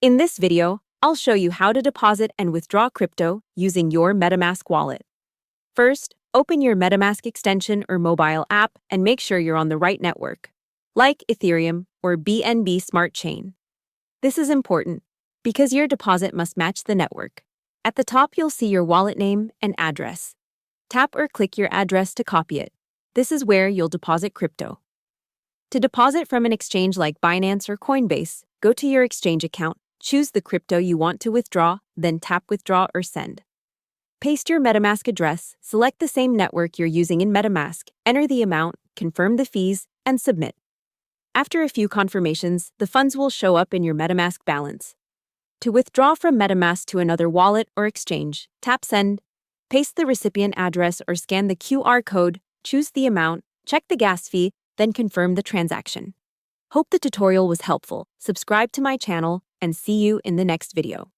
In this video, I'll show you how to deposit and withdraw crypto using your MetaMask wallet. First, open your MetaMask extension or mobile app and make sure you're on the right network, like Ethereum or BNB Smart Chain. This is important because your deposit must match the network. At the top, you'll see your wallet name and address. Tap or click your address to copy it. This is where you'll deposit crypto. To deposit from an exchange like Binance or Coinbase, go to your exchange account, choose the crypto you want to withdraw, then tap Withdraw or Send. Paste your MetaMask address, select the same network you're using in MetaMask, enter the amount, confirm the fees, and submit. After a few confirmations, the funds will show up in your MetaMask balance. To withdraw from MetaMask to another wallet or exchange, tap Send, paste the recipient address or scan the QR code, choose the amount, check the gas fee, then confirm the transaction. Hope the tutorial was helpful. Subscribe to my channel and see you in the next video.